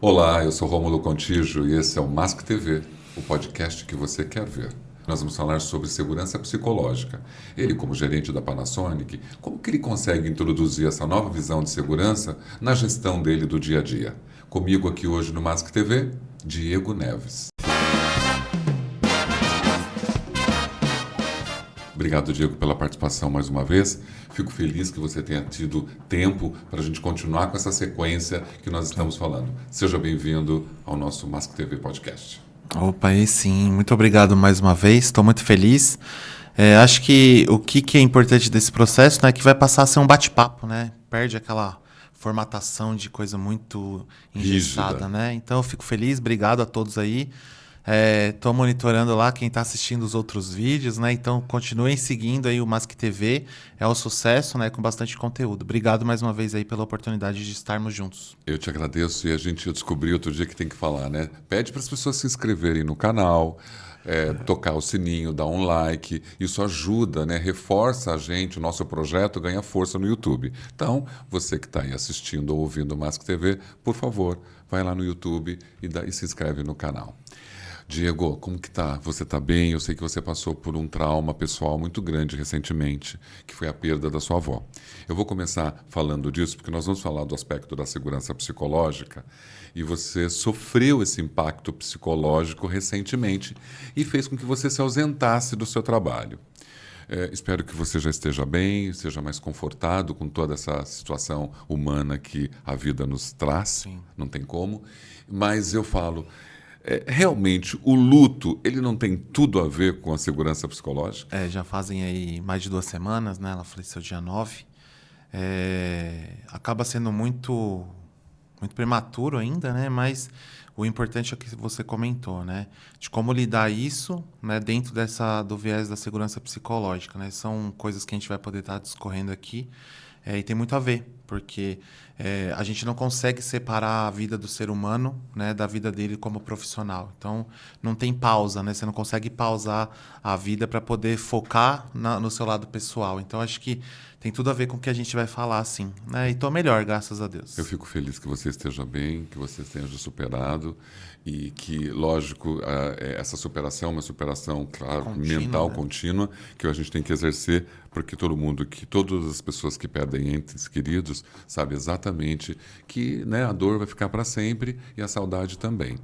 Olá, eu sou Rômulo Contígio e esse é o Mask TV, o podcast que você quer ver. Nós vamos falar sobre segurança psicológica. Ele, como gerente da Panasonic, como que ele consegue introduzir essa nova visão de segurança na gestão dele do dia a dia? Comigo aqui hoje no Mask TV, Diego Neves. Obrigado, Diego, pela participação mais uma vez. Fico feliz que você tenha tido tempo para a gente continuar com essa sequência que nós estamos falando. Seja bem-vindo ao nosso Mask TV Podcast. Opa, aí sim. Muito obrigado mais uma vez. Estou muito feliz. Acho que o que é importante desse processo, né, é que vai passar a ser um bate-papo, né? Perde aquela formatação de coisa muito engessada, né? Então eu fico feliz. Obrigado a todos aí. Estou monitorando lá quem está assistindo os outros vídeos, né? Então continuem seguindo aí o Mask TV, é o sucesso, né? Com bastante conteúdo. Obrigado mais uma vez aí pela oportunidade de estarmos juntos. Eu te agradeço e a gente descobriu outro dia que tem que falar, né? Pede para as pessoas se inscreverem no canal, tocar o sininho, dar um like. Isso ajuda, né? Reforça a gente, o nosso projeto ganha força no YouTube. Então, você que está aí assistindo ou ouvindo o Mask TV, por favor, vai lá no YouTube e se inscreve no canal. Diego, como que tá? Você tá bem? Eu sei que você passou por um trauma pessoal muito grande recentemente, que foi a perda da sua avó. Eu vou começar falando disso, porque nós vamos falar do aspecto da segurança psicológica, e você sofreu esse impacto psicológico recentemente e fez com que você se ausentasse do seu trabalho. Espero que você já esteja bem, seja mais confortado com toda essa situação humana que a vida nos traz. Sim. Não tem como. Mas eu falo... realmente, o luto, ele não tem tudo a ver com a segurança psicológica? Já fazem aí mais de 2 semanas, né? Ela faleceu dia 9. Acaba sendo muito prematuro ainda, né? Mas o importante é o que você comentou, né? De como lidar isso, né? Dentro do viés da segurança psicológica, né? São coisas que a gente vai poder estar discorrendo aqui. E tem muito a ver, porque a gente não consegue separar a vida do ser humano, né, da vida dele como profissional. Então, não tem pausa, né? Você não consegue pausar a vida para poder focar no seu lado pessoal. Então, acho que tem tudo a ver com o que a gente vai falar, assim, né? E tô melhor, graças a Deus. Eu fico feliz que você esteja bem, que você tenha superado e que, lógico, essa superação é uma superação, claro, Contínua, mental, né? contínua, que a gente tem que exercer, porque todas as pessoas que perdem entes queridos sabem exatamente que, né, a dor vai ficar para sempre e a saudade também.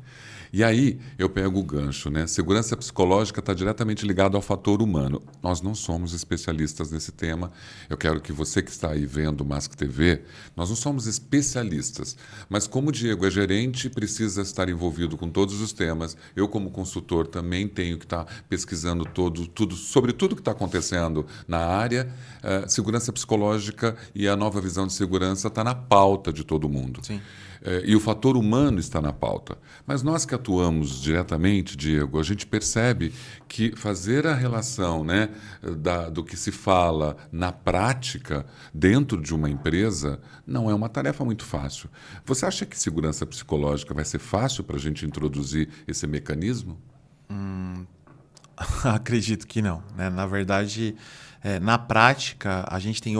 E aí eu pego o gancho, né? Segurança psicológica está diretamente ligada ao fator humano. Nós não somos especialistas nesse tema. Eu quero que você que está aí vendo o Mask TV, nós não somos especialistas, mas como o Diego é gerente, precisa estar envolvido com todos os temas. Eu, como consultor, também tenho que estar pesquisando sobre tudo que está acontecendo na área. Segurança psicológica e a nova visão de segurança está na pauta de todo mundo. Sim. E o fator humano está na pauta. Mas nós que atuamos diretamente, Diego, a gente percebe que fazer a relação, né, do que se fala na prática dentro de uma empresa não é uma tarefa muito fácil. Você acha que segurança psicológica vai ser fácil para a gente introduzir esse mecanismo? Acredito que não, né? Na verdade, na prática, a gente tem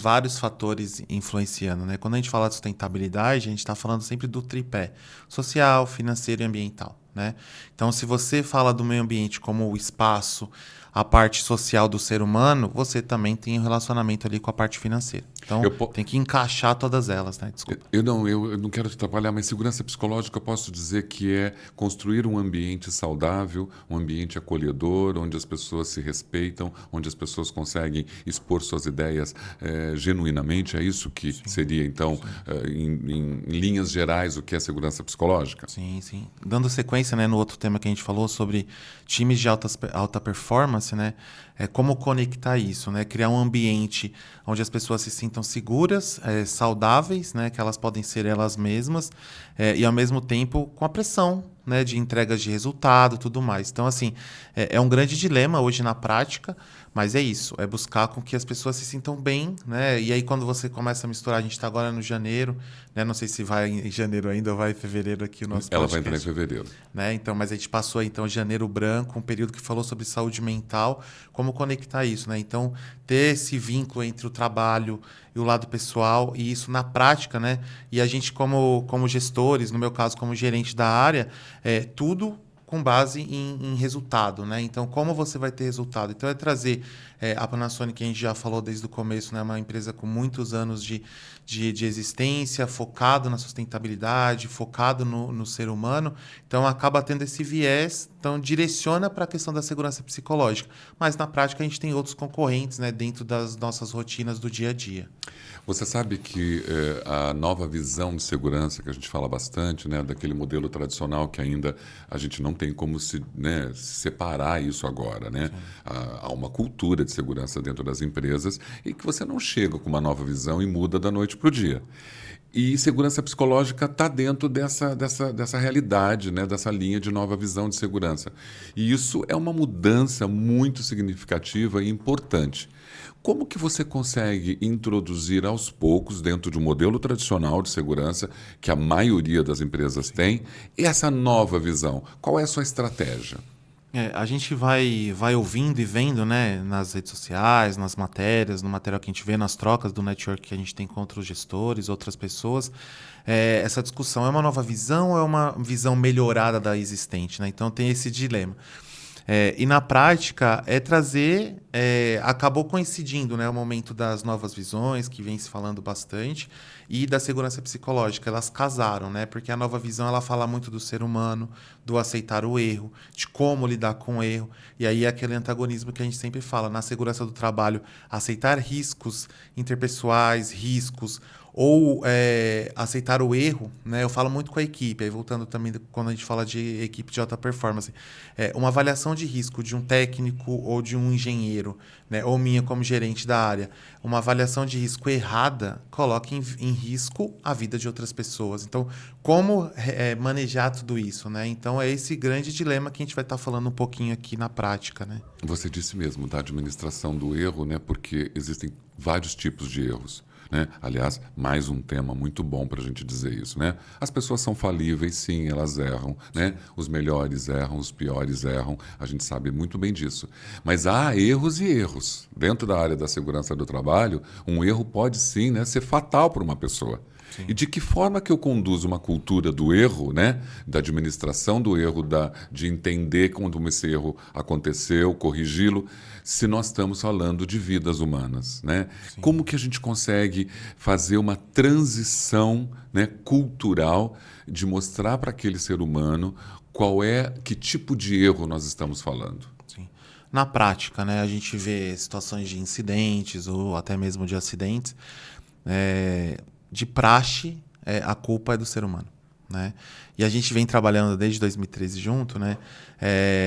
vários fatores influenciando, né? Quando a gente fala de sustentabilidade, a gente está falando sempre do tripé: social, financeiro e ambiental, né? Então, se você fala do meio ambiente como o espaço, a parte social do ser humano, você também tem um relacionamento ali com a parte financeira. Então, tem que encaixar todas elas, né? Desculpa. Eu não quero te atrapalhar, mas segurança psicológica eu posso dizer que é construir um ambiente saudável, um ambiente acolhedor, onde as pessoas se respeitam, onde as pessoas conseguem expor suas ideias genuinamente. É isso que seria, então, em linhas gerais, o que é segurança psicológica? Sim, sim. Dando sequência, né, no outro tema que a gente falou sobre times de alta performance, né? Como conectar isso, né? Criar um ambiente onde as pessoas se sintam seguras, saudáveis, né? Que elas podem ser elas mesmas, e ao mesmo tempo com a pressão, né? De entregas de resultado e tudo mais. Então, assim, é um grande dilema hoje na prática, mas é isso, é buscar com que as pessoas se sintam bem, né? E aí quando você começa a misturar, a gente está agora no janeiro, né? Não sei se vai em janeiro ainda ou vai em fevereiro aqui o nosso podcast. Ela vai entrar em fevereiro. Né? Então, mas a gente passou então janeiro branco, um período que falou sobre saúde mental, como como conectar isso, né? Então, ter esse vínculo entre o trabalho e o lado pessoal, e isso na prática, né? E a gente, como gestores, no meu caso, como gerente da área, tudo com base em resultado, né? Então, como você vai ter resultado? Então, é trazer a Panasonic, que a gente já falou desde o começo, né? Uma empresa com muitos anos de existência, focado na sustentabilidade, focado no ser humano. Então, acaba tendo esse viés, então direciona para a questão da segurança psicológica. Mas, na prática, a gente tem outros concorrentes, né? Dentro das nossas rotinas do dia a dia. Você sabe que a nova visão de segurança, que a gente fala bastante, né, daquele modelo tradicional que ainda a gente não tem como separar isso agora, né? Há uma cultura de segurança dentro das empresas e que você não chega com uma nova visão e muda da noite para o dia. E segurança psicológica está dentro dessa realidade, né? Dessa linha de nova visão de segurança. E isso é uma mudança muito significativa e importante. Como que você consegue introduzir aos poucos, dentro de um modelo tradicional de segurança, que a maioria das empresas tem, essa nova visão? Qual é a sua estratégia? A gente vai ouvindo e vendo, né, nas redes sociais, nas matérias, no material que a gente vê, nas trocas do network que a gente tem com outros gestores, outras pessoas. Essa discussão é uma nova visão ou é uma visão melhorada da existente, né? Então tem esse dilema. E na prática acabou coincidindo, né, o momento das novas visões, que vem se falando bastante, e da segurança psicológica. Elas casaram, né? Porque a nova visão ela fala muito do ser humano, do aceitar o erro, de como lidar com o erro. E aí é aquele antagonismo que a gente sempre fala, na segurança do trabalho, aceitar riscos interpessoais, riscos, ou aceitar o erro, né? Eu falo muito com a equipe, aí voltando também quando a gente fala de equipe de alta performance, uma avaliação de risco de um técnico ou de um engenheiro, né? Ou minha como gerente da área, uma avaliação de risco errada coloca em risco a vida de outras pessoas. Então, como manejar tudo isso, né? Então, é esse grande dilema que a gente vai estar falando um pouquinho aqui na prática, né? Você disse mesmo da administração do erro, né? Porque existem vários tipos de erros. Né? Aliás, mais um tema muito bom para a gente dizer isso. Né? As pessoas são falíveis, sim, elas erram. Né? Os melhores erram, os piores erram. A gente sabe muito bem disso. Mas há erros e erros. Dentro da área da segurança do trabalho, um erro pode sim, né, ser fatal para uma pessoa. Sim. E de que forma que eu conduzo uma cultura do erro, né? Da administração do erro, de entender quando esse erro aconteceu, corrigi-lo, se nós estamos falando de vidas humanas, né? Como que a gente consegue fazer uma transição, né, cultural de mostrar para aquele ser humano que tipo de erro nós estamos falando? Sim. Na prática, né, a gente vê situações de incidentes ou até mesmo de acidentes. De praxe, a culpa é do ser humano, né? E a gente vem trabalhando desde 2013 junto, né?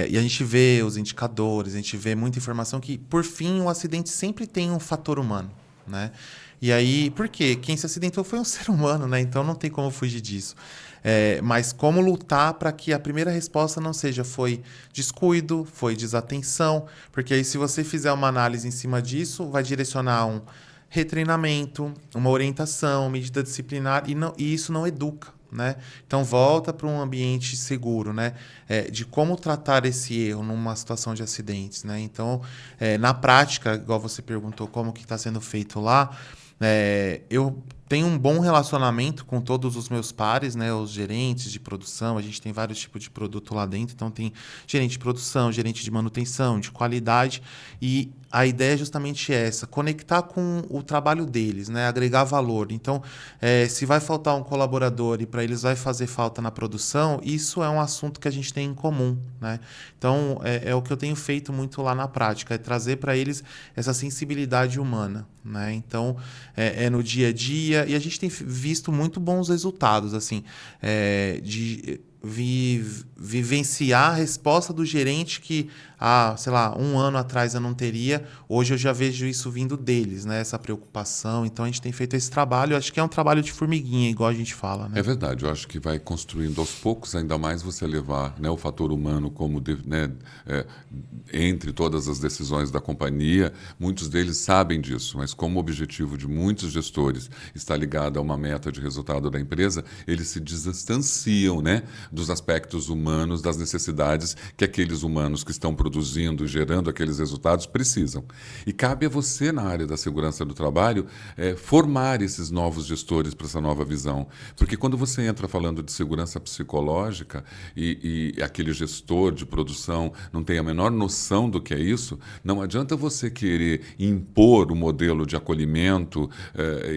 E a gente vê os indicadores, a gente vê muita informação que, por fim, o acidente sempre tem um fator humano, né? E aí, por quê? Quem se acidentou foi um ser humano, né? Então não tem como fugir disso. Mas como lutar para que a primeira resposta não seja foi descuido, foi desatenção, porque aí se você fizer uma análise em cima disso, vai direcionar um retreinamento, uma orientação, medida disciplinar, e isso não educa, né? Então, volta para um ambiente seguro, né? De como tratar esse erro numa situação de acidentes, né? Então, na prática, igual você perguntou como que está sendo feito lá, eu tenho um bom relacionamento com todos os meus pares, né? Os gerentes de produção, a gente tem vários tipos de produto lá dentro, então tem gerente de produção, gerente de manutenção, de qualidade, e a ideia é justamente essa, conectar com o trabalho deles, né? Agregar valor. Então, se vai faltar um colaborador e para eles vai fazer falta na produção, isso é um assunto que a gente tem em comum, né? Então, é o que eu tenho feito muito lá na prática, é trazer para eles essa sensibilidade humana, né? Então, no dia a dia, e a gente tem visto muito bons resultados, assim, de vivenciar a resposta do gerente que, sei lá, um ano atrás eu não teria, hoje eu já vejo isso vindo deles, né? Essa preocupação. Então a gente tem feito esse trabalho, acho que é um trabalho de formiguinha, igual a gente fala, né? É verdade, eu acho que vai construindo aos poucos, ainda mais você levar, né, o fator humano como entre todas as decisões da companhia. Muitos deles sabem disso, mas como o objetivo de muitos gestores está ligado a uma meta de resultado da empresa, eles se distanciam, né, dos aspectos humanos, das necessidades que aqueles humanos que estão produzindo e gerando aqueles resultados precisam. E cabe a você, na área da segurança do trabalho, formar esses novos gestores para essa nova visão. Porque quando você entra falando de segurança psicológica e aquele gestor de produção não tem a menor noção do que é isso, não adianta você querer impor o modelo de acolhimento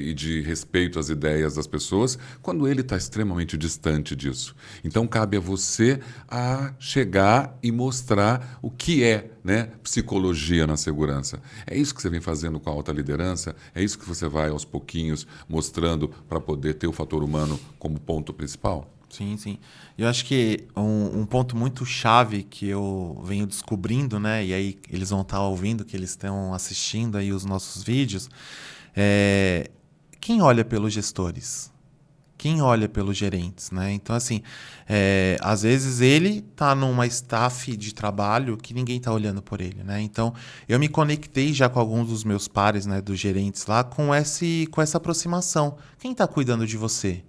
e de respeito às ideias das pessoas quando ele está extremamente distante disso. Então, cabe a você a chegar e mostrar o que é, né, psicologia na segurança. É isso que você vem fazendo com a alta liderança? É isso que você vai, aos pouquinhos, mostrando para poder ter o fator humano como ponto principal? Sim, sim. Eu acho que um ponto muito chave que eu venho descobrindo, né? E aí eles vão estar ouvindo, que eles estão assistindo aí os nossos vídeos, é quem olha pelos gestores? Quem olha pelos gerentes, né? Então, assim, às vezes ele está numa staff de trabalho que ninguém está olhando por ele, né? Então, eu me conectei já com alguns dos meus pares, né, dos gerentes lá, com essa aproximação. Quem está cuidando de você?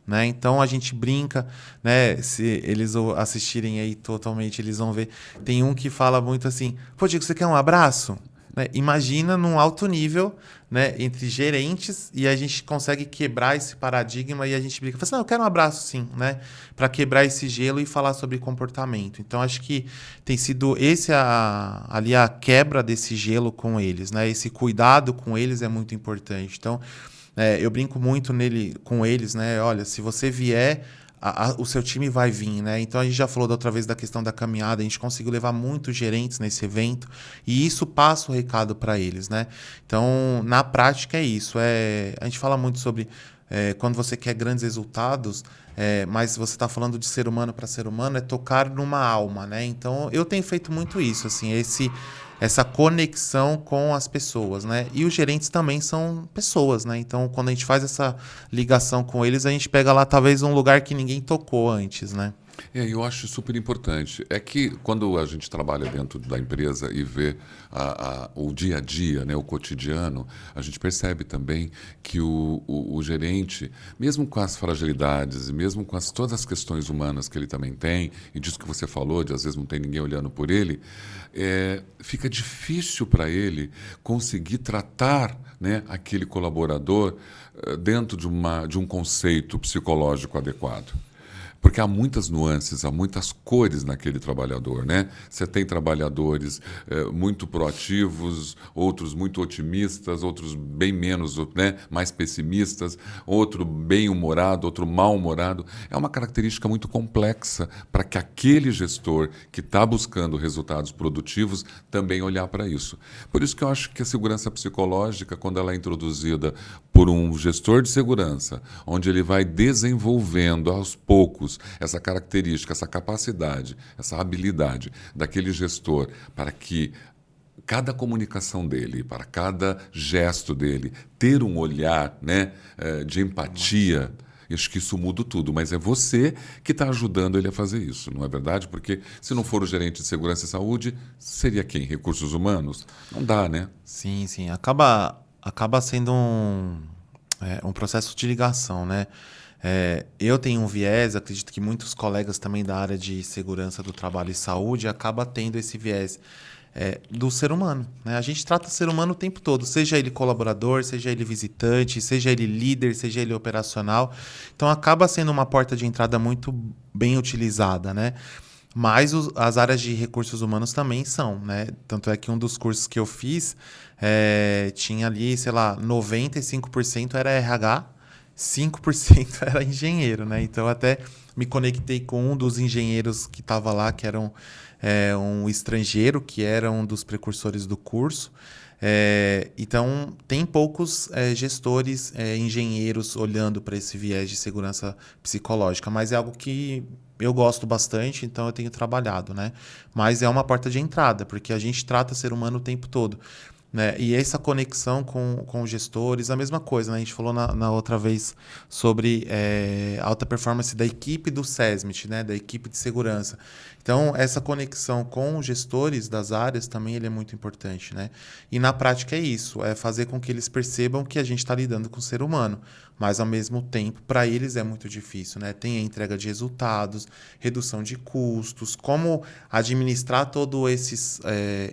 Né? Então a gente brinca, né? Se eles assistirem aí totalmente, eles vão ver. Tem um que fala muito assim: pô, Diego, você quer um abraço? Né? Imagina num alto nível, né, entre gerentes, e a gente consegue quebrar esse paradigma e a gente brinca. Fala assim, não, eu quero um abraço sim, né? Para quebrar esse gelo e falar sobre comportamento. Então acho que tem sido ali a quebra desse gelo com eles, né? Esse cuidado com eles é muito importante. Então eu brinco muito com eles, né? Olha, se você vier, o seu time vai vir, né? Então a gente já falou da outra vez da questão da caminhada, a gente conseguiu levar muitos gerentes nesse evento e isso passa o recado para eles, né? Então, na prática é isso. A gente fala muito sobre quando você quer grandes resultados, mas você está falando de ser humano para ser humano, é tocar numa alma, né? Então eu tenho feito muito isso, assim, essa conexão com as pessoas, né? E os gerentes também são pessoas, né? Então, quando a gente faz essa ligação com eles, a gente pega lá talvez um lugar que ninguém tocou antes, né? Eu acho super importante. É que quando a gente trabalha dentro da empresa e vê o dia a dia, né, o cotidiano, a gente percebe também que o gerente, mesmo com as fragilidades, e mesmo com todas as questões humanas que ele também tem, e disso que você falou, de às vezes não tem ninguém olhando por ele, fica difícil para ele conseguir tratar, né, aquele colaborador dentro de um conceito psicológico adequado. Porque há muitas nuances, há muitas cores naquele trabalhador, né? Você tem trabalhadores muito proativos, outros muito otimistas, outros bem menos, né, mais pessimistas, outro bem-humorado, outro mal-humorado. É uma característica muito complexa para que aquele gestor que está buscando resultados produtivos também olhar para isso. Por isso que eu acho que a segurança psicológica, quando ela é introduzida por um gestor de segurança, onde ele vai desenvolvendo aos poucos essa característica, essa capacidade, essa habilidade daquele gestor para que cada comunicação dele, para cada gesto dele, ter um olhar, né, de empatia. Acho que isso muda tudo, mas é você que está ajudando ele a fazer isso, não é verdade? Porque se não for o gerente de segurança e saúde, seria quem? Recursos humanos? Não dá, né? Sim, sim. Acaba sendo um processo de ligação, né? Eu tenho um viés, acredito que muitos colegas também da área de segurança do trabalho e saúde acabam tendo esse viés do ser humano, né? A gente trata o ser humano o tempo todo, seja ele colaborador, seja ele visitante, seja ele líder, seja ele operacional. Então acaba sendo uma porta de entrada muito bem utilizada, né? Mas as áreas de recursos humanos também são, né? Tanto é que um dos cursos que eu fiz tinha ali, sei lá, 95% era RH, 5% era engenheiro, né? Então, até me conectei com um dos engenheiros que estava lá, que era um estrangeiro, que era um dos precursores do curso. Então, tem poucos gestores, engenheiros olhando para esse viés de segurança psicológica, mas é algo que eu gosto bastante, então eu tenho trabalhado, né? Mas é uma porta de entrada, porque a gente trata o ser humano o tempo todo. né? E essa conexão com os gestores, a mesma coisa, né? A gente falou na outra vez sobre alta performance da equipe do SESMIT, né? Da equipe de segurança. Então, essa conexão com os gestores das áreas também ele é muito importante, né? E na prática é isso, é fazer com que eles percebam que a gente está lidando com o ser humano, mas ao mesmo tempo, para eles é muito difícil, né? Tem a entrega de resultados, redução de custos, como administrar todos esses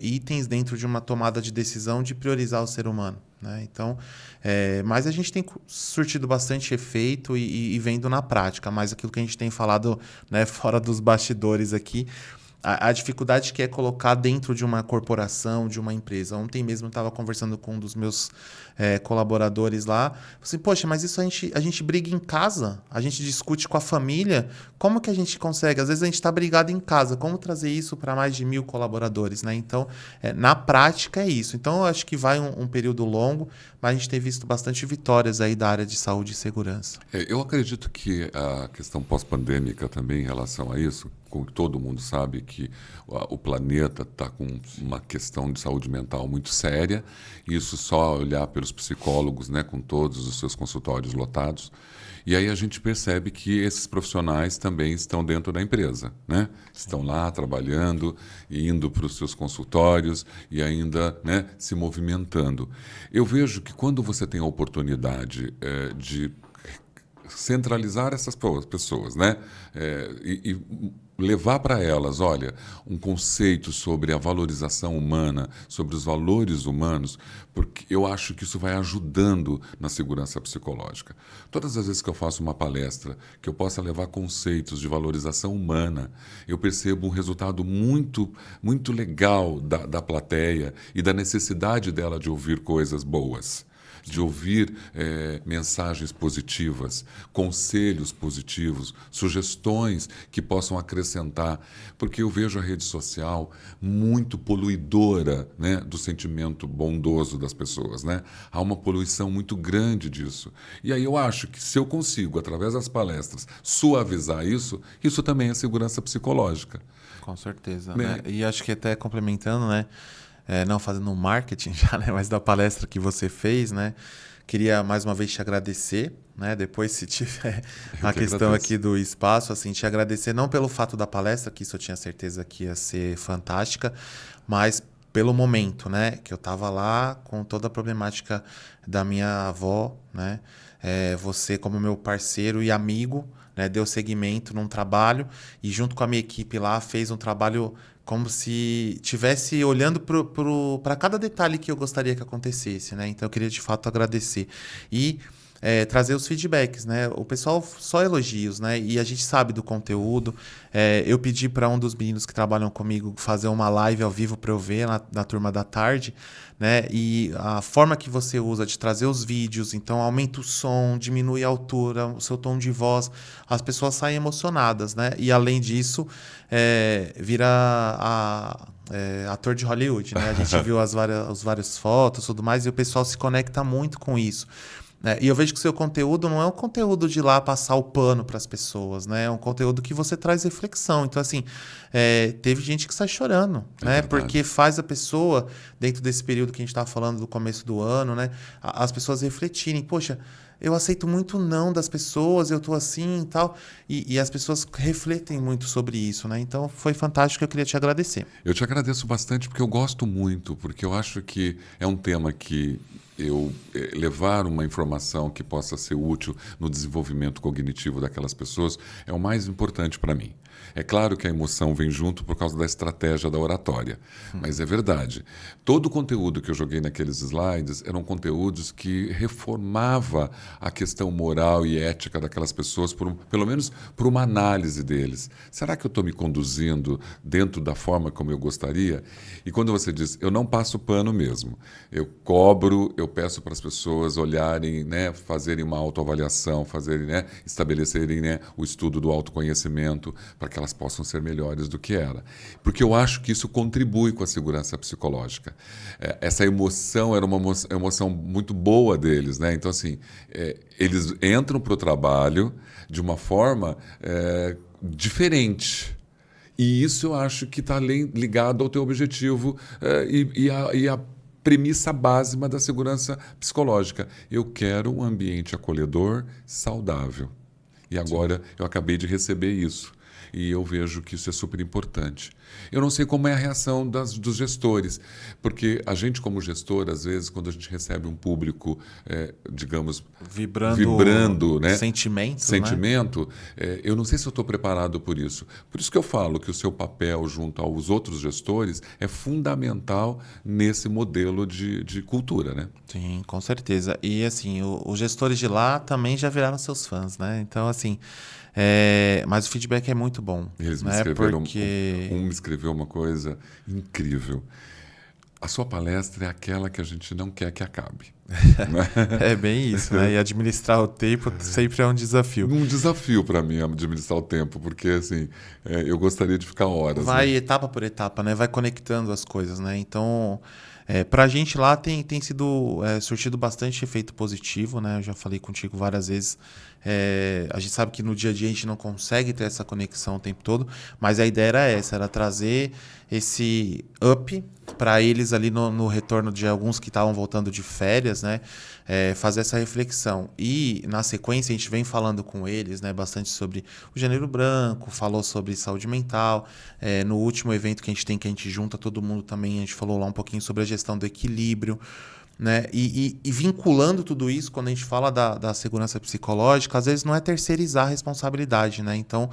itens dentro de uma tomada de decisão de priorizar o ser humano, né? Então, mas a gente tem surtido bastante efeito e vendo na prática, mas aquilo que a gente tem falado, né, fora dos bastidores aqui, a dificuldade que é colocar dentro de uma corporação, de uma empresa. Ontem mesmo eu estava conversando com um dos meus colaboradores lá. Assim, poxa, mas isso a gente briga em casa, a gente discute com a família. Como que a gente consegue? Às vezes a gente está brigado em casa. Como trazer isso para mais de 1.000 colaboradores, né? Então, na prática é isso. Então, eu acho que vai um período longo, mas a gente tem visto bastante vitórias aí da área de saúde e segurança. Eu acredito que a questão pós-pandêmica também em relação a isso, como todo mundo sabe que o planeta está com uma questão de saúde mental muito séria, isso só olhar pelos psicólogos, né, com todos os seus consultórios lotados, e aí a gente percebe que esses profissionais também estão dentro da empresa, né? Estão lá trabalhando, indo para os seus consultórios e ainda, né, se movimentando. Eu vejo que quando você tem a oportunidade de centralizar essas pessoas, né? E levar para elas, olha, um conceito sobre a valorização humana, sobre os valores humanos, porque eu acho que isso vai ajudando na segurança psicológica. Todas as vezes que eu faço uma palestra, que eu possa levar conceitos de valorização humana, eu percebo um resultado muito, muito legal da plateia e da necessidade dela de ouvir coisas boas, de ouvir mensagens positivas, conselhos positivos, sugestões que possam acrescentar, porque eu vejo a rede social muito poluidora, né, do sentimento bondoso das pessoas, né? Há uma poluição muito grande disso. E aí eu acho que se eu consigo, através das palestras, suavizar isso, isso também é segurança psicológica. Com certeza, Né? né? E acho que até complementando, né? Não fazendo um marketing já, né? Mas da palestra que você fez, né? Queria mais uma vez te agradecer, né? Depois, se tiver a questão agradeço. aqui do espaço, assim, te agradecer não pelo fato da palestra, que isso eu tinha certeza que ia ser fantástica, mas pelo momento, né? Que eu estava lá com toda a problemática da minha avó, né? Você como meu parceiro e amigo, né? Deu seguimento num trabalho e junto com a minha equipe lá fez um trabalho como se tivesse olhando para cada detalhe que eu gostaria que acontecesse, né? Então eu queria de fato agradecer e trazer os feedbacks, né? O pessoal só elogios, né? E a gente sabe do conteúdo. Eu pedi para um dos meninos que trabalham comigo fazer uma live ao vivo para eu ver na turma da tarde, né? E a forma que você usa de trazer os vídeos, então aumenta o som, diminui a altura, o seu tom de voz, as pessoas saem emocionadas, né? E além disso, vira ator de Hollywood, né? A gente viu as várias fotos e tudo mais, e o pessoal se conecta muito com isso. E eu vejo que o seu conteúdo não é um conteúdo de ir lá passar o pano para as pessoas, né? É um conteúdo que você traz reflexão. Então, assim, teve gente que sai chorando, né? Verdade. Porque faz a pessoa, dentro desse período que a gente estava falando do começo do ano, né? As pessoas refletirem, poxa, eu aceito muito não das pessoas, eu tô assim e tal. E as pessoas refletem muito sobre isso, né? Então, foi fantástico, eu queria te agradecer. Eu te agradeço bastante porque eu gosto muito, porque eu acho que é um tema que levar uma informação que possa ser útil no desenvolvimento cognitivo daquelas pessoas é o mais importante para mim. É claro que a emoção vem junto por causa da estratégia da oratória, mas é verdade. Todo o conteúdo que eu joguei naqueles slides eram conteúdos que reformava a questão moral e ética daquelas pessoas, pelo menos por uma análise deles. Será que eu estou me conduzindo dentro da forma como eu gostaria? E quando você diz, eu não passo pano mesmo, eu cobro, eu peço para as pessoas olharem, né, fazerem uma autoavaliação, fazerem, né, estabelecerem, né, o estudo do autoconhecimento para que elas possam ser melhores do que era. Porque eu acho que isso contribui com a segurança psicológica. Essa emoção era uma emoção muito boa deles, né? Então, assim, eles entram para o trabalho de uma forma diferente. E isso eu acho que está ligado ao teu objetivo e a premissa básica da segurança psicológica. Eu quero um ambiente acolhedor, saudável. E agora eu acabei de receber isso. E eu vejo que isso é super importante. Eu não sei como é a reação dos gestores, porque a gente, como gestor, às vezes, quando a gente recebe um público, digamos, vibrando, né? Sentimento, eu não sei se eu estou preparado por isso. Por isso que eu falo que o seu papel junto aos outros gestores é fundamental nesse modelo de cultura, né? Sim, com certeza. E assim, os gestores de lá também já viraram seus fãs, né? Então, assim, mas o feedback é muito bom. Eles me né? escreveram, Porque... um me escreveu uma coisa incrível. A sua palestra é aquela que a gente não quer que acabe. É bem isso, né? E administrar o tempo sempre é um desafio. Um desafio para mim administrar o tempo, porque assim, eu gostaria de ficar horas. Vai né? etapa por etapa, né? Vai conectando as coisas, né? Então, para a gente lá tem sido surtido bastante efeito positivo, né? Eu já falei contigo várias vezes. A gente sabe que no dia a dia a gente não consegue ter essa conexão o tempo todo, mas a ideia era essa, era trazer esse up para eles ali no retorno de alguns que estavam voltando de férias, né? Fazer essa reflexão. E, na sequência, a gente vem falando com eles, né, bastante sobre o Janeiro Branco, falou sobre saúde mental. No último evento que a gente tem, que a gente junta todo mundo também, a gente falou lá um pouquinho sobre a gestão do equilíbrio. Né? E vinculando tudo isso, quando a gente fala da segurança psicológica, às vezes não é terceirizar a responsabilidade, né? Então,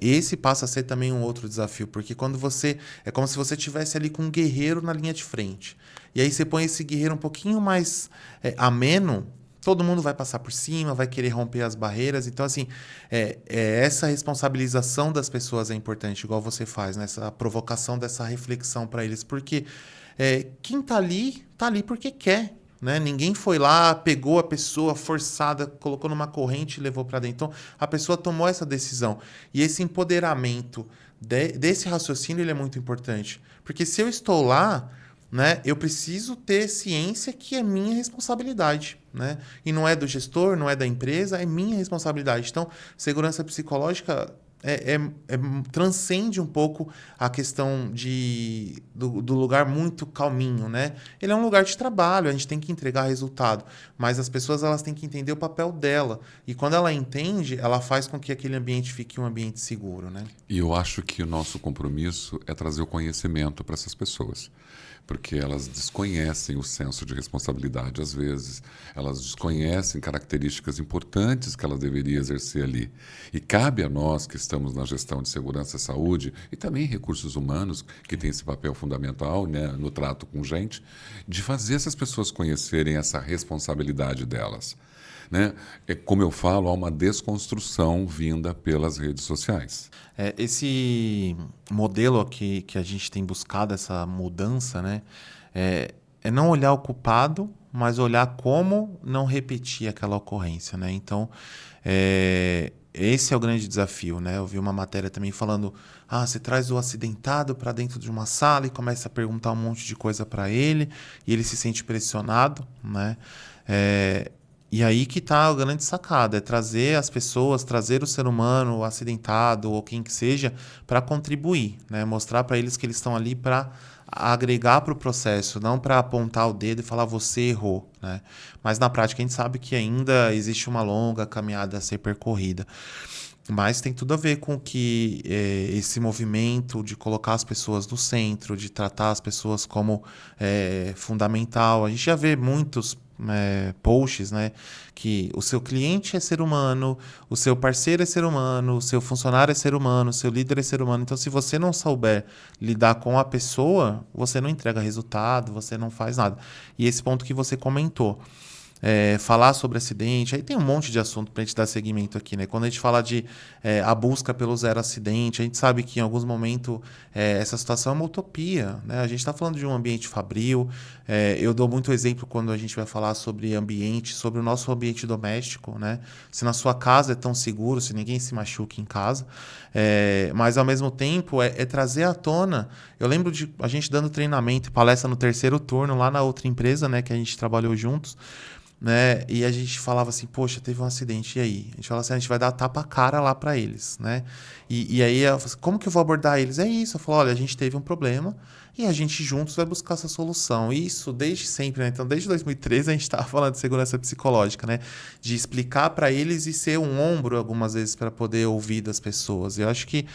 esse passa a ser também um outro desafio, porque quando você... É como se você estivesse ali com um guerreiro na linha de frente. E aí você põe esse guerreiro um pouquinho mais ameno, todo mundo vai passar por cima, vai querer romper as barreiras. Então, assim, essa responsabilização das pessoas é importante, igual você faz, né? Essa provocação dessa reflexão para eles, porque... quem tá ali porque quer, né? Ninguém foi lá, pegou a pessoa forçada, colocou numa corrente e levou para dentro. Então, a pessoa tomou essa decisão. E esse empoderamento desse raciocínio ele é muito importante. Porque se eu estou lá, né, eu preciso ter ciência que é minha responsabilidade. Né? E não é do gestor, não é da empresa, é minha responsabilidade. Então, segurança psicológica... transcende um pouco a questão do lugar muito calminho, né? Ele é um lugar de trabalho, a gente tem que entregar resultado, mas as pessoas elas têm que entender o papel dela. E quando ela entende, ela faz com que aquele ambiente fique um ambiente seguro, né? E eu acho que o nosso compromisso é trazer o conhecimento para essas pessoas. Porque elas desconhecem o senso de responsabilidade, às vezes. Elas desconhecem características importantes que elas deveriam exercer ali. E cabe a nós, que estamos na gestão de segurança e saúde, e também recursos humanos, que tem esse papel fundamental, né, no trato com gente, de fazer essas pessoas conhecerem essa responsabilidade delas. Né? Como eu falo, há uma desconstrução vinda pelas redes sociais. Esse modelo que a gente tem buscado, essa mudança, né? É não olhar o culpado, mas olhar como não repetir aquela ocorrência. Né? Então, esse é o grande desafio. Né? Eu vi uma matéria também falando, você traz o acidentado para dentro de uma sala e começa a perguntar um monte de coisa para ele, e ele se sente pressionado, né? E aí que está a grande sacada, é trazer as pessoas, trazer o ser humano, o acidentado ou quem que seja, para contribuir, né? Mostrar para eles que eles estão ali para agregar para o processo, não para apontar o dedo e falar você errou. Né? Mas na prática a gente sabe que ainda existe uma longa caminhada a ser percorrida. Mas tem tudo a ver com que esse movimento de colocar as pessoas no centro, de tratar as pessoas como fundamental. A gente já vê muitos posts, né, que o seu cliente é ser humano, o seu parceiro é ser humano, o seu funcionário é ser humano, o seu líder é ser humano. Então, se você não souber lidar com a pessoa, você não entrega resultado, você não faz nada. E esse ponto que você comentou, falar sobre acidente, aí tem um monte de assunto para a gente dar seguimento aqui, né? Quando a gente fala de a busca pelo zero acidente, a gente sabe que em alguns momentos essa situação é uma utopia, né? A gente está falando de um ambiente fabril, eu dou muito exemplo quando a gente vai falar sobre ambiente, sobre o nosso ambiente doméstico, né? Se na sua casa é tão seguro, se ninguém se machuca em casa, mas ao mesmo tempo é trazer à tona. Eu lembro de a gente dando treinamento e palestra no terceiro turno lá na outra empresa, né, que a gente trabalhou juntos. né? E a gente falava assim, poxa, teve um acidente, e aí? A gente falava assim, a gente vai dar tapa a cara lá para eles, né? E aí, eu falei assim, como que eu vou abordar eles? É isso, eu falo, olha, a gente teve um problema e a gente juntos vai buscar essa solução. Isso desde sempre, né? Então, desde 2013 a gente estava falando de segurança psicológica, né? De explicar para eles e ser um ombro algumas vezes para poder ouvir das pessoas. Eu acho que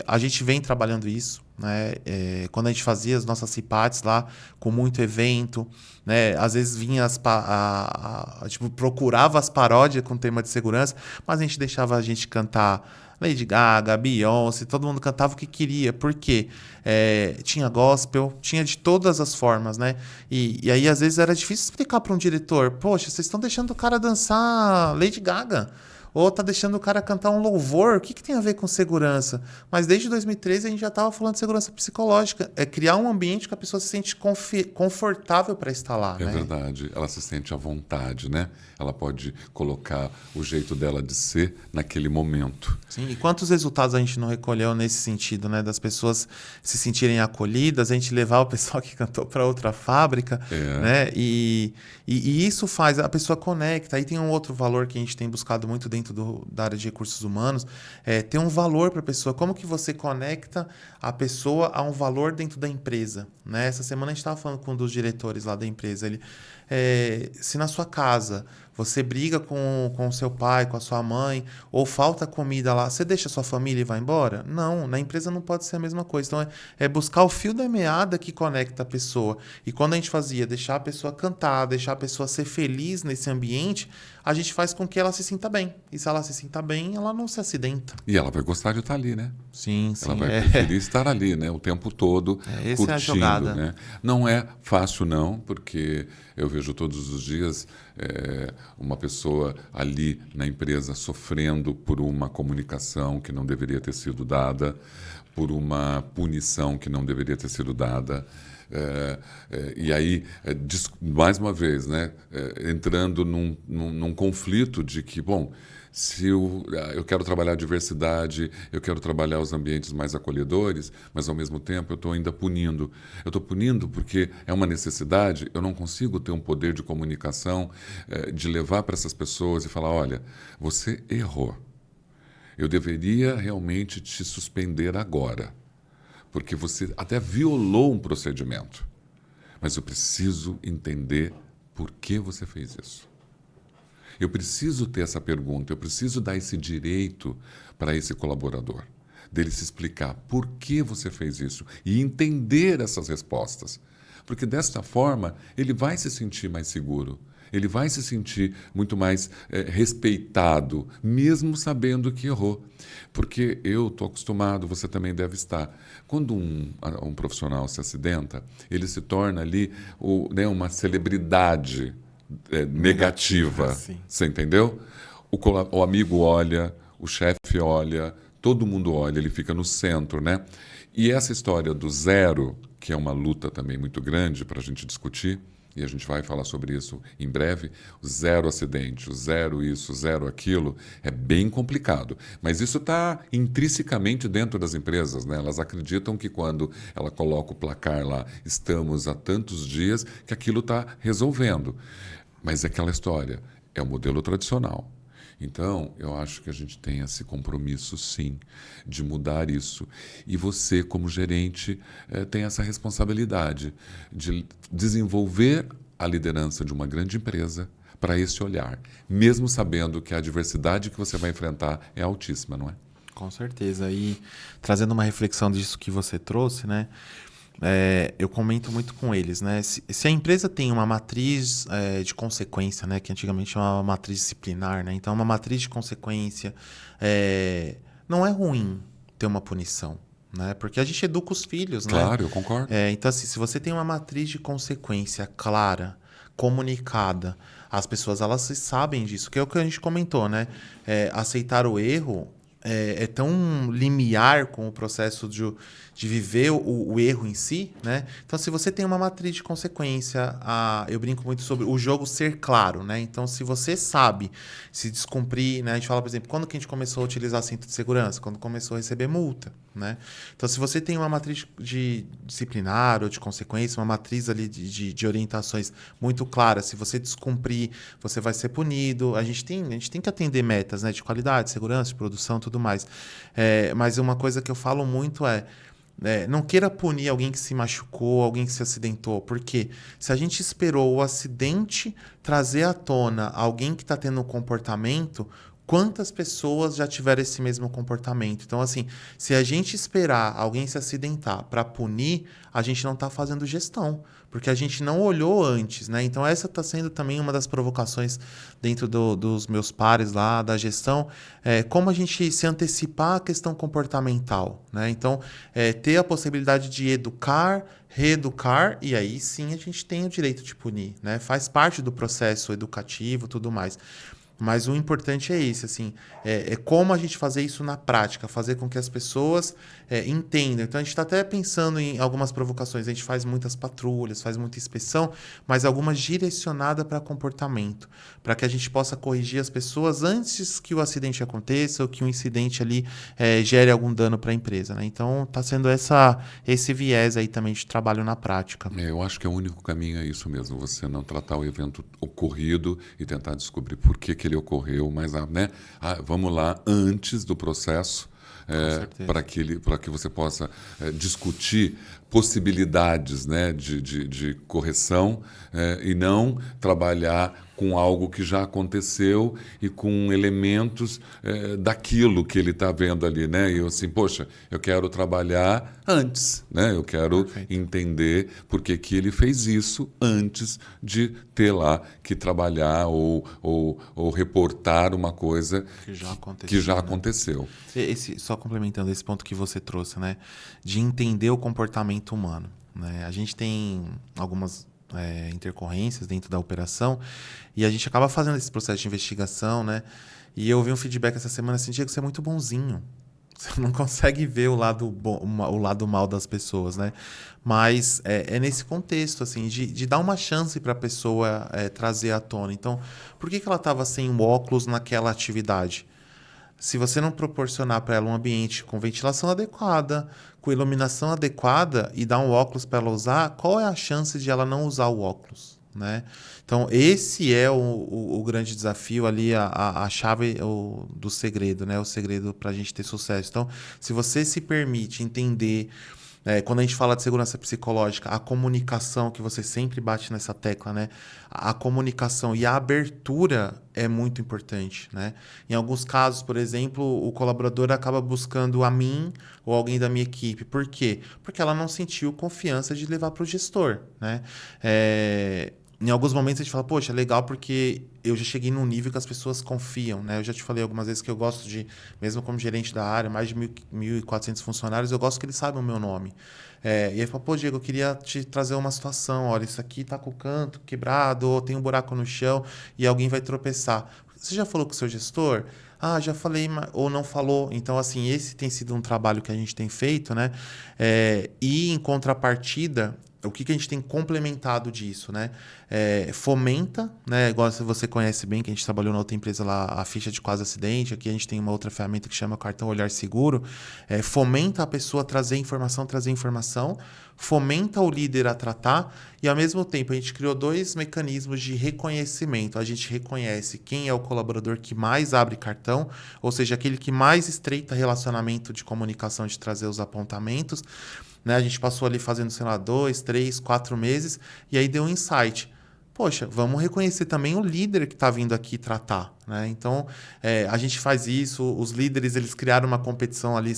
a gente vem trabalhando isso, né? Quando a gente fazia as nossas CIPATs lá, com muito evento, né? Às vezes vinha tipo, procurava as paródias com tema de segurança, mas a gente deixava a gente cantar Lady Gaga, Beyoncé, todo mundo cantava o que queria, porque tinha gospel, tinha de todas as formas, né? E aí, às vezes, era difícil explicar para um diretor, poxa, vocês estão deixando o cara dançar Lady Gaga, ou tá deixando o cara cantar um louvor, o que tem a ver com segurança? Mas desde 2013 a gente já estava falando de segurança psicológica, é criar um ambiente que a pessoa se sente confortável para estar lá, É né? verdade, ela se sente à vontade, né? Ela pode colocar o jeito dela de ser naquele momento. Sim, e quantos resultados a gente não recolheu nesse sentido, né? Das pessoas se sentirem acolhidas, a gente levar o pessoal que cantou para outra fábrica, né? E isso faz, a pessoa conecta. Aí tem um outro valor que a gente tem buscado muito dentro da área de recursos humanos, ter um valor para a pessoa. Como que você conecta a pessoa a um valor dentro da empresa, né? Essa semana a gente estava falando com um dos diretores lá da empresa, se na sua casa você briga com o seu pai, com a sua mãe, ou falta comida lá, você deixa a sua família e vai embora? Não, na empresa não pode ser a mesma coisa. Então, é buscar o fio da meada que conecta a pessoa. E quando a gente fazia deixar a pessoa cantar, deixar a pessoa ser feliz nesse ambiente, a gente faz com que ela se sinta bem. E se ela se sinta bem, ela não se acidenta. E ela vai gostar de estar ali, né? Sim, sim. Ela vai preferir estar ali, né? O tempo todo, Essa curtindo, é a jogada. né? Não é fácil, não, porque eu vejo todos os dias uma pessoa ali na empresa sofrendo por uma comunicação que não deveria ter sido dada, por uma punição que não deveria ter sido dada. E aí, mais uma vez, né? Entrando num conflito de que, bom, se eu quero trabalhar a diversidade, eu quero trabalhar os ambientes mais acolhedores, mas ao mesmo tempo eu estou ainda punindo. Eu estou punindo porque é uma necessidade, eu não consigo ter um poder de comunicação, de levar para essas pessoas e falar, olha, você errou. Eu deveria realmente te suspender agora, porque você até violou um procedimento. Mas eu preciso entender por que você fez isso. Eu preciso ter essa pergunta, eu preciso dar esse direito para esse colaborador, dele se explicar por que você fez isso e entender essas respostas. Porque desta forma, ele vai se sentir mais seguro, ele vai se sentir muito mais respeitado, mesmo sabendo que errou. Porque eu estou acostumado, você também deve estar. Quando um profissional se acidenta, ele se torna ali uma celebridade negativa. Sim. Você entendeu? O amigo olha, o chefe olha, todo mundo olha, ele fica no centro, né? E essa história do zero, que é uma luta também muito grande para a gente discutir, e a gente vai falar sobre isso em breve, o zero acidente, o zero isso, o zero aquilo, é bem complicado. Mas isso está intrinsecamente dentro das empresas, né? Elas acreditam que quando ela coloca o placar lá, estamos há tantos dias, que aquilo está resolvendo. Mas é aquela história, é o modelo tradicional. Então, eu acho que a gente tem esse compromisso, sim, de mudar isso. E você, como gerente, tem essa responsabilidade de desenvolver a liderança de uma grande empresa para esse olhar, mesmo sabendo que a adversidade que você vai enfrentar é altíssima, não é? Com certeza. E trazendo uma reflexão disso que você trouxe, né? Eu comento muito com eles, né? Se a empresa tem uma matriz de consequência, né? Que antigamente chamava uma matriz disciplinar, né? Então, uma matriz de consequência não é ruim ter uma punição, né? Porque a gente educa os filhos, né? Claro, eu concordo. Então, assim, se você tem uma matriz de consequência clara, comunicada, as pessoas elas sabem disso, que é o que a gente comentou, né? Aceitar o erro é tão limiar com o processo de viver o erro em si, né? Então, se você tem uma matriz de consequência, eu brinco muito sobre o jogo ser claro, né? Então, se você sabe se descumprir, né? A gente fala, por exemplo, quando que a gente começou a utilizar cinto de segurança? Quando começou a receber multa, né? Então, se você tem uma matriz de disciplinar ou de consequência, uma matriz ali de orientações muito clara, se você descumprir, você vai ser punido. A gente tem que atender metas, né? De qualidade, segurança, de produção, tudo mais. Mas uma coisa que eu falo muito não queira punir alguém que se machucou, alguém que se acidentou, porque se a gente esperou o acidente trazer à tona alguém que está tendo um comportamento, quantas pessoas já tiveram esse mesmo comportamento? Então, assim, se a gente esperar alguém se acidentar para punir, a gente não está fazendo gestão, porque a gente não olhou antes, né? Então, essa está sendo também uma das provocações dentro dos meus pares lá da gestão, como a gente se antecipar à questão comportamental, né? Então, ter a possibilidade de educar, reeducar, e aí sim a gente tem o direito de punir, né? Faz parte do processo educativo, tudo mais. Mas o importante é esse, assim, como a gente fazer isso na prática, fazer com que as pessoas entendam. Então, a gente está até pensando em algumas provocações. A gente faz muitas patrulhas, faz muita inspeção, mas algumas direcionadas para comportamento, para que a gente possa corrigir as pessoas antes que o acidente aconteça ou que o incidente ali gere algum dano para a empresa, né? Então, está sendo esse viés aí também de trabalho na prática. Eu acho que o único caminho é isso mesmo, você não tratar o evento ocorrido e tentar descobrir por que ele ocorreu, mas vamos lá antes do processo para que você possa discutir possibilidades, né, de correção e não trabalhar com algo que já aconteceu e com elementos daquilo que ele está vendo ali, né? E eu assim, poxa, eu quero trabalhar antes, né? Eu quero entender por que ele fez isso antes de ter lá que trabalhar ou reportar uma coisa que já aconteceu. Só complementando esse ponto que você trouxe, né? De entender o comportamento humano, né? A gente tem algumas intercorrências dentro da operação e a gente acaba fazendo esse processo de investigação, né? E eu ouvi um feedback essa semana assim, Diego, você é muito bonzinho. Você não consegue ver o lado bom, o lado mal das pessoas, né? Mas é nesse contexto, assim, de dar uma chance para a pessoa trazer à tona. Então, por que ela estava sem o óculos naquela atividade? Se você não proporcionar para ela um ambiente com ventilação adequada, com iluminação adequada e dar um óculos para ela usar, qual é a chance de ela não usar o óculos, né? Então, esse é o grande desafio ali, a chave do segredo, né? O segredo para a gente ter sucesso. Então, se você se permite entender... quando a gente fala de segurança psicológica, a comunicação, que você sempre bate nessa tecla, né? A comunicação e a abertura é muito importante, né? Em alguns casos, por exemplo, o colaborador acaba buscando a mim ou alguém da minha equipe. Por quê? Porque ela não sentiu confiança de levar para o gestor, né? Em alguns momentos a gente fala, poxa, legal porque eu já cheguei num nível que as pessoas confiam, né? Eu já te falei algumas vezes que eu gosto mesmo como gerente da área, mais de 1.400 funcionários, eu gosto que eles saibam o meu nome. E aí fala, pô, Diego, eu queria te trazer uma situação, olha, isso aqui tá com o canto quebrado, ou tem um buraco no chão e alguém vai tropeçar. Você já falou com o seu gestor? Ah, já falei, ou não falou. Então, assim, esse tem sido um trabalho que a gente tem feito, né? E em contrapartida, o que a gente tem complementado disso, né? Fomenta, né? Igual você conhece bem, que a gente trabalhou na outra empresa lá, a ficha de quase acidente. Aqui a gente tem uma outra ferramenta que chama cartão Olhar Seguro. Fomenta a pessoa a trazer informação, fomenta o líder a tratar e, ao mesmo tempo, a gente criou 2 mecanismos de reconhecimento. A gente reconhece quem é o colaborador que mais abre cartão, ou seja, aquele que mais estreita relacionamento de comunicação, de trazer os apontamentos. Né? A gente passou ali fazendo, sei lá, 2, 3, 4 meses e aí deu um insight. Poxa, vamos reconhecer também o líder que está vindo aqui tratar, né? Então, a gente faz isso, os líderes, eles criaram uma competição ali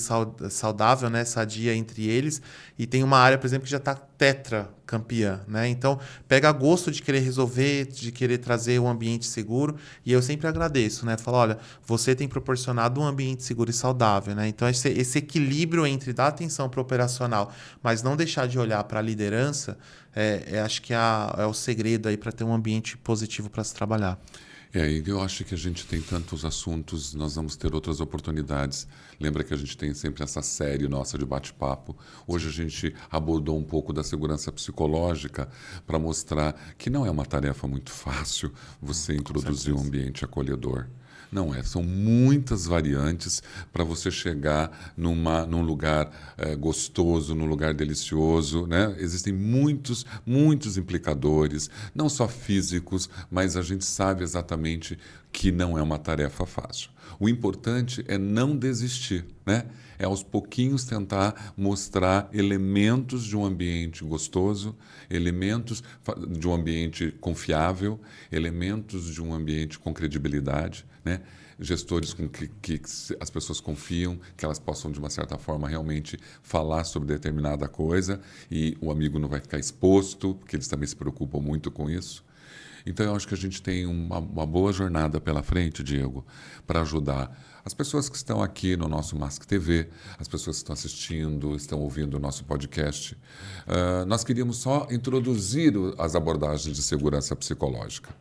saudável, né? Sadia entre eles, e tem uma área, por exemplo, que já está tetracampeã, né? Então, pega gosto de querer resolver, de querer trazer um ambiente seguro, e eu sempre agradeço, né? Falo, olha, você tem proporcionado um ambiente seguro e saudável, né? Então, esse equilíbrio entre dar atenção para o operacional, mas não deixar de olhar para a liderança, acho que é o segredo aí para ter um ambiente positivo para se trabalhar. E eu acho que a gente tem tantos assuntos, nós vamos ter outras oportunidades. Lembra que a gente tem sempre essa série nossa de bate-papo. Hoje a gente abordou um pouco da segurança psicológica para mostrar que não é uma tarefa muito fácil você introduzir um ambiente acolhedor. Não é, são muitas variantes para você chegar num lugar gostoso, num lugar delicioso, né? Existem muitos implicadores, não só físicos, mas a gente sabe exatamente que não é uma tarefa fácil. O importante é não desistir, né? É aos pouquinhos tentar mostrar elementos de um ambiente gostoso, elementos de um ambiente confiável, elementos de um ambiente com credibilidade, né? Gestores com que as pessoas confiam, que elas possam, de uma certa forma, realmente falar sobre determinada coisa e o amigo não vai ficar exposto, porque eles também se preocupam muito com isso. Então, eu acho que a gente tem uma boa jornada pela frente, Diego, para ajudar as pessoas que estão aqui no nosso Mask TV, as pessoas que estão assistindo, estão ouvindo o nosso podcast. Nós queríamos só introduzir as abordagens de segurança psicológica.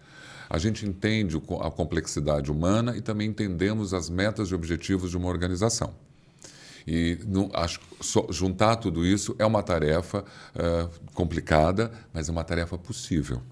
A gente entende a complexidade humana e também entendemos as metas e objetivos de uma organização. E juntar tudo isso é uma tarefa complicada, mas é uma tarefa possível.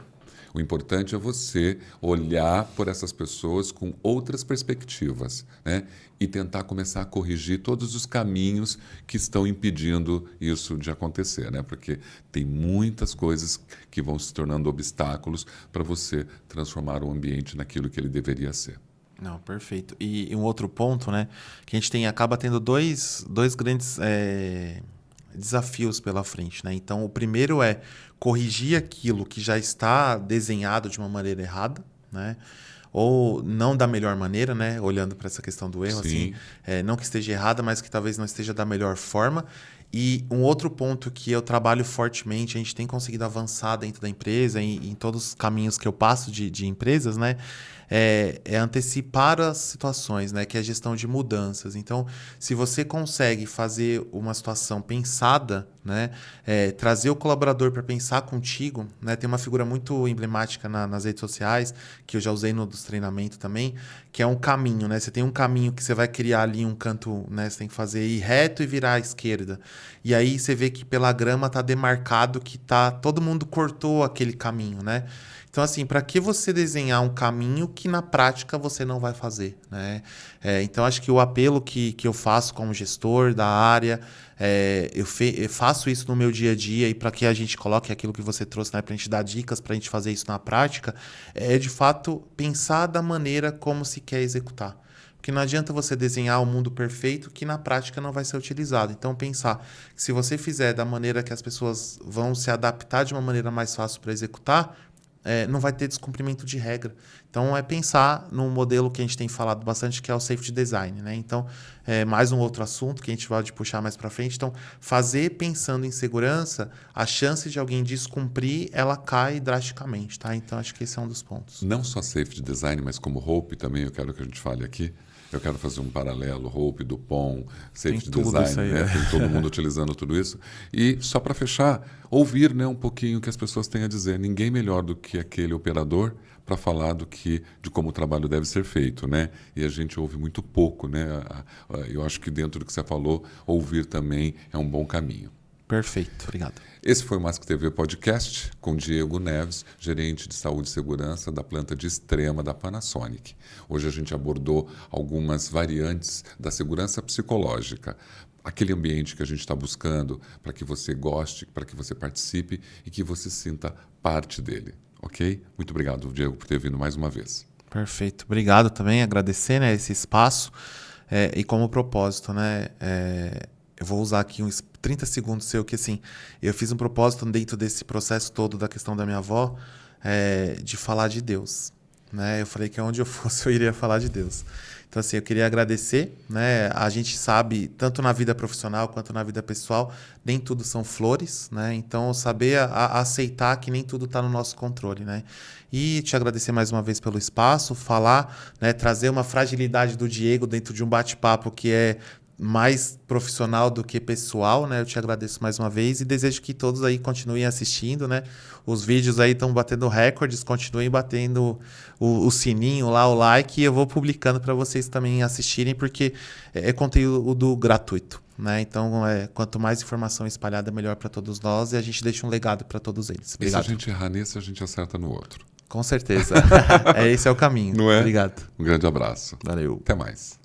O importante é você olhar por essas pessoas com outras perspectivas, né? E tentar começar a corrigir todos os caminhos que estão impedindo isso de acontecer, né? Porque tem muitas coisas que vão se tornando obstáculos para você transformar o ambiente naquilo que ele deveria ser. Não, perfeito. E um outro ponto, né? Que a gente acaba tendo dois grandes desafios pela frente, né? Então, o primeiro é corrigir aquilo que já está desenhado de uma maneira errada, né? Ou não da melhor maneira, né? Olhando para essa questão do erro, Sim. assim, não que esteja errada, mas que talvez não esteja da melhor forma. E um outro ponto que eu trabalho fortemente, a gente tem conseguido avançar dentro da empresa, em todos os caminhos que eu passo de empresas, né? É antecipar as situações, né? Que é a gestão de mudanças. Então, se você consegue fazer uma situação pensada, né? Trazer o colaborador para pensar contigo, né? Tem uma figura muito emblemática nas redes sociais, que eu já usei nos treinamentos também, que é um caminho, né? Você tem um caminho que você vai criar ali um canto, né? Você tem que fazer ir reto e virar à esquerda. E aí você vê que pela grama tá demarcado que todo mundo cortou aquele caminho, né? Então, assim, para que você desenhar um caminho que na prática você não vai fazer, né? Então, acho que o apelo que eu faço como gestor da área, eu faço isso no meu dia a dia e para que a gente coloque aquilo que você trouxe, né, para a gente dar dicas para a gente fazer isso na prática, é de fato pensar da maneira como se quer executar. Porque não adianta você desenhar o mundo perfeito que na prática não vai ser utilizado. Então, pensar que se você fizer da maneira que as pessoas vão se adaptar de uma maneira mais fácil para executar, não vai ter descumprimento de regra. Então, é pensar num modelo que a gente tem falado bastante, que é o safety design, né? Então, mais um outro assunto que a gente vai puxar mais para frente. Então, fazer pensando em segurança, a chance de alguém descumprir, ela cai drasticamente, tá? Então, acho que esse é um dos pontos. Não só safety design, mas como HOPE também, eu quero que a gente fale aqui. Eu quero fazer um paralelo, HOPE, Dupont, safety design, aí, né? Tem todo mundo utilizando tudo isso. E só para fechar, ouvir, né, um pouquinho o que as pessoas têm a dizer. Ninguém melhor do que aquele operador para falar de como o trabalho deve ser feito, né? E a gente ouve muito pouco, né? Eu acho que dentro do que você falou, ouvir também é um bom caminho. Perfeito, obrigado. Esse foi o Mask TV Podcast com Diego Neves, gerente de saúde e segurança da planta de Extrema da Panasonic. Hoje a gente abordou algumas variantes da segurança psicológica, aquele ambiente que a gente está buscando para que você goste, para que você participe e que você sinta parte dele, ok? Muito obrigado, Diego, por ter vindo mais uma vez. Perfeito, obrigado também, agradecer, né, esse espaço e como propósito, né, eu vou usar aqui uns 30 segundos seu, que assim, eu fiz um propósito dentro desse processo todo da questão da minha avó, de falar de Deus, né? Eu falei que onde eu fosse eu iria falar de Deus. Então, assim, eu queria agradecer, né? A gente sabe, tanto na vida profissional quanto na vida pessoal, nem tudo são flores, né? Então, saber aceitar que nem tudo está no nosso controle, né? E te agradecer mais uma vez pelo espaço, falar, né? Trazer uma fragilidade do Diego dentro de um bate-papo que é mais profissional do que pessoal, né? Eu te agradeço mais uma vez e desejo que todos aí continuem assistindo, né? Os vídeos aí estão batendo recordes, continuem batendo o sininho lá, o like, e eu vou publicando para vocês também assistirem, porque é conteúdo gratuito, né? Então, quanto mais informação espalhada, melhor para todos nós, e a gente deixa um legado para todos eles. Obrigado. E se a gente errar nesse, a gente acerta no outro. Com certeza. Esse é o caminho. Não é? Obrigado. Um grande abraço. Valeu. Até mais.